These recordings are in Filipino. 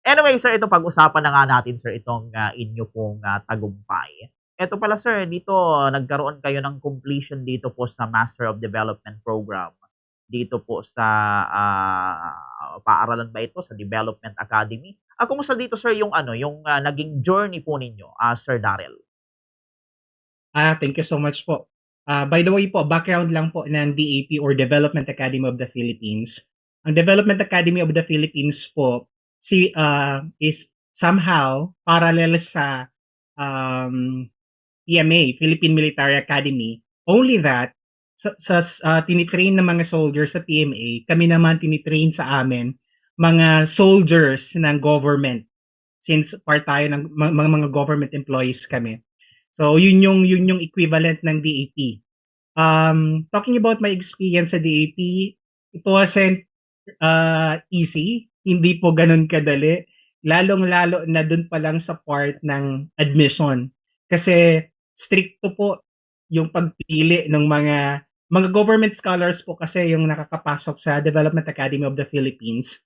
Anyway, sir, ito pag-usapan na nga natin, sir, itong, inyo pong, tagumpay. Eto pala, sir, dito nagkaroon kayo ng completion dito po sa Master of Development Program. Dito po sa, paaralan ba ito, sa Development Academy? Kumusta dito, sir, yung ano, yung, naging journey po ninyo, Sir Darrell? Thank you so much po. By the way po, background lang po ng DAP or Development Academy of the Philippines. Ang Development Academy of the Philippines po is somehow parallel sa PMA, Philippine Military Academy. Only that, tinitrain ng mga soldiers sa PMA, kami naman tinitrain sa amin mga soldiers ng government since part tayo ng mga government employees kami. So yun yung equivalent ng DAP. Talking about my experience sa DAP, it wasn't easy. Hindi po ganun kadali. Lalong-lalo na dun pa lang sa part ng admission. Kasi stricto po yung pagpili ng mga government scholars po kasi yung nakakapasok sa Development Academy of the Philippines.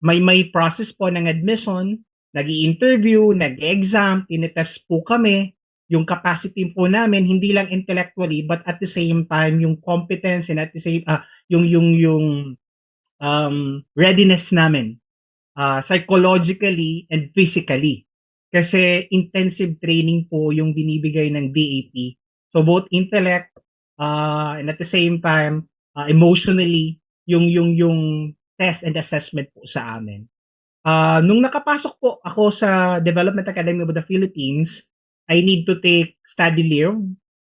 May process po ng admission, nag-i-interview, nag-exam, tinetest po kami, yung capacity po namin hindi lang intellectually but at the same time yung competence and at the same readiness namin psychologically and physically kasi intensive training po yung binibigay ng DAP, so both intellect and at the same time emotionally yung test and assessment po sa amin. Nung nakapasok po ako sa Development Academy of the Philippines, I need to take study leave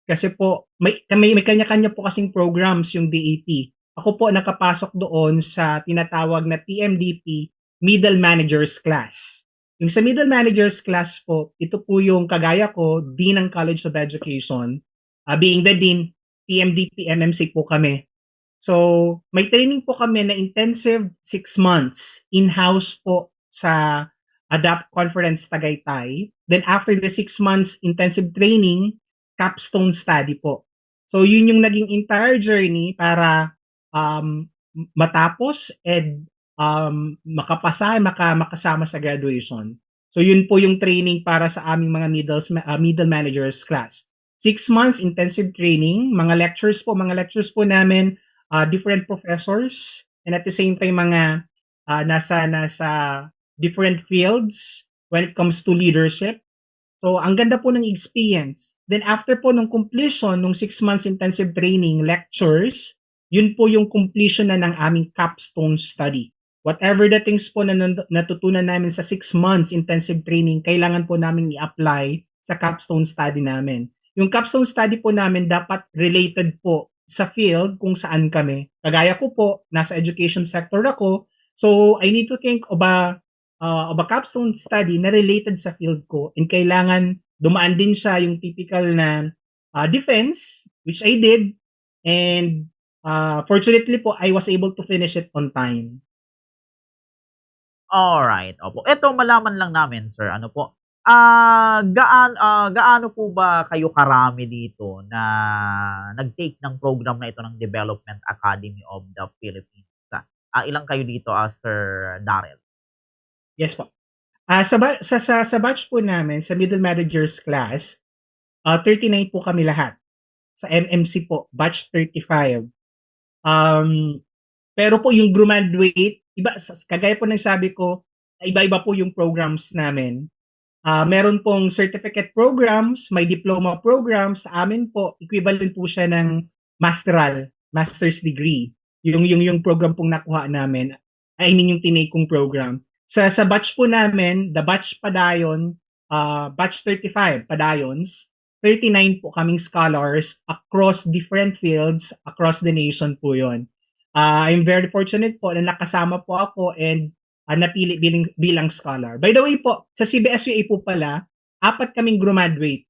kasi po may kanya-kanya po kasing programs yung DAP. Ako po nakapasok doon sa tinatawag na PMDP Middle Managers Class. Yung sa Middle Managers Class po, ito po yung kagaya ko, Dean ng College of Education. Being the Dean, PMDP MMC po kami. So, may training po kami na intensive 6 months in-house po sa ADAPT Conference Tagaytay. Then after the 6 months intensive training, capstone study po. So, yun yung naging entire journey para matapos and makapasa, makasama sa graduation. So, yun po yung training para sa aming mga middle managers class. 6 months intensive training, mga lectures po namin different professors and at the same time mga nasa different fields when it comes to leadership. So ang ganda po ng experience. Then after po ng completion ng 6 months intensive training lectures, yun po yung completion na ng aming capstone study. Whatever the things po na natutunan namin sa 6 months intensive training, kailangan po namin i-apply sa capstone study namin. Yung capstone study po namin dapat related po sa field kung saan kami. Kagaya ko po, nasa education sector ako, so I need to think of a capstone study na related sa field ko and kailangan dumaan din siya yung typical na defense, which I did, and fortunately po, I was able to finish it on time. Alright, opo. Eto malaman lang namin, sir, ano po, gaano po ba kayo karami dito na nag-take ng program na ito ng Development Academy of the Philippines? Ilan kayo dito, Sir Darrell? Yes po. Sa batch po namin, sa middle managers class, 39 po kami lahat. Sa MMC po, batch 35. Um, Pero po yung graduate, iba, kagaya po ng sabi ko, iba-iba po yung programs namin. Meron pong certificate programs, may diploma programs. Sa amin po, equivalent po siya ng master's degree. Yung program pong nakuha namin, I mean yung tinake kong program. Sa batch po namin, the batch padayon, batch 35 padayons, 39 po kaming scholars across different fields, across the nation po yon. I'm very fortunate po na nakasama po ako and napili bilang scholar. By the way po, sa CBSUA po pala, 4 kaming graduate.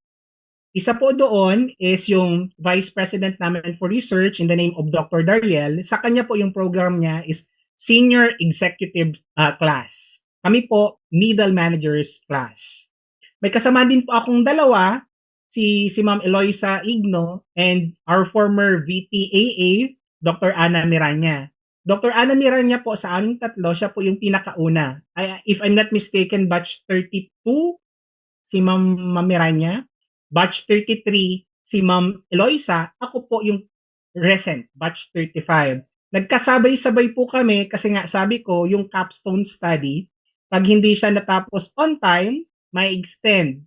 Isa po doon is yung Vice President namin for Research in the name of Dr. Dariel. Sa kanya po yung program niya is Senior Executive Class. Kami po, Middle Managers Class. May kasama din po akong dalawa, si Ma'am Eloisa Igno and our former VPAA, Dr. Ana Miranya. Dr. Ana Miranya po sa aming tatlo, siya po yung pinakauna. If I'm not mistaken, batch 32 si Ma'am Miranya, batch 33 si Ma'am Eloisa, ako po yung recent, batch 35. Nagkasabay-sabay po kami kasi nga sabi ko, yung capstone study, pag hindi siya natapos on time, may extend.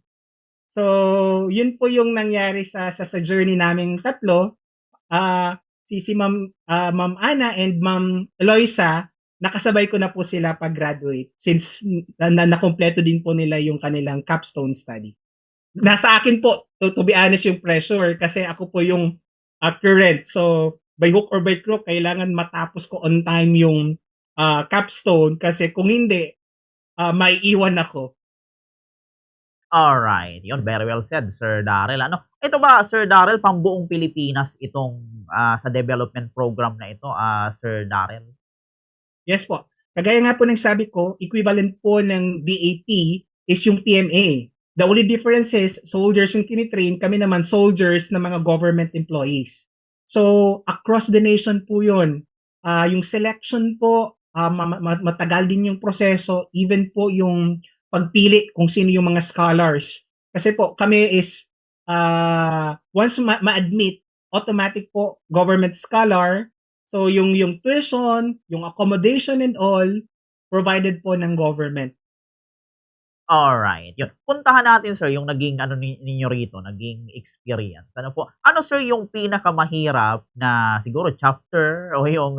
So, yun po yung nangyari sa journey naming tatlo. Si Ma'am Ana and Ma'am Eloisa, nakasabay ko na po sila pag-graduate since nakompleto din po nila yung kanilang capstone study. Nasa akin po, to be honest, yung pressure kasi ako po yung current. So, by hook or by crook, kailangan matapos ko on time yung capstone kasi kung hindi, may iwan ako. Alright, yun, very well said, Sir Darrell. Ano, ito ba, Sir Darrell, pambuong Pilipinas itong sa development program na ito, Sir Darrell? Yes po. Kagaya nga po ng sabi ko, equivalent po ng DAP is yung PMA. The only difference is, soldiers yung tinitrain, kami naman soldiers na mga government employees. So, across the nation po yun. Yung selection po, matagal din yung proseso, even po yung pagpili kung sino yung mga scholars. Kasi po, kami is, once ma-admit, automatic po government scholar. So yung tuition, yung accommodation and all provided po ng government. Alright, yun. Puntahan natin, sir, yung naging ano ninyo rito, naging experience. Ano po, ano sir yung pinakamahirap na siguro chapter o yung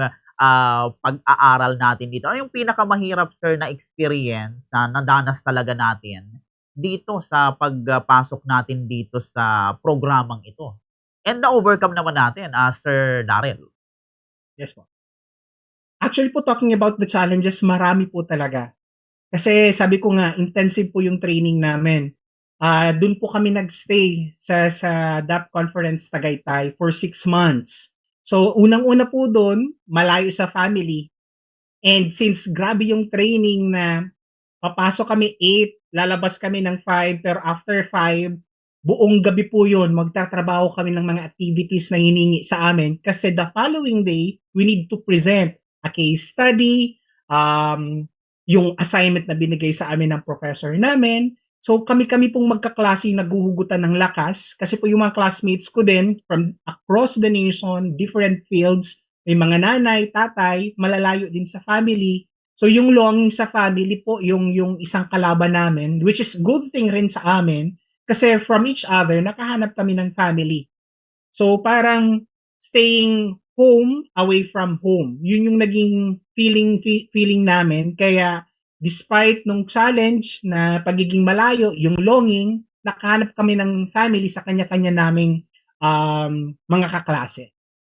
pag-aaral natin dito? Ano yung pinakamahirap, sir, na experience na nadanas talaga natin dito sa pagpasok natin dito sa programang ito? And na-overcome naman natin, Sir Darrell. Yes po. Actually po, talking about the challenges, marami po talaga. Kasi sabi ko nga, intensive po yung training namin. Doon po kami nagstay sa DAP Conference Tagaytay for 6 months. So, unang-una po doon, malayo sa family. And since grabe yung training na papasok kami 8, lalabas kami ng 5, pero after 5, buong gabi po yun, magtatrabaho kami ng mga activities na hiningi sa amin kasi the following day, we need to present a case study, yung assignment na binigay sa amin ng professor namin. So kami-kami pong magkaklase naghuhugutan ng lakas kasi po yung mga classmates ko din from across the nation, different fields, may mga nanay, tatay, malalayo din sa family. So yung longing sa family po yung isang kalaban namin, which is good thing rin sa amin kasi from each other nakahanap kami ng family. So parang staying home away from home. Yun yung naging feeling namin kaya despite nung challenge na pagiging malayo, yung longing, nakahanap kami ng family sa kanya-kanya naming mga kaklase.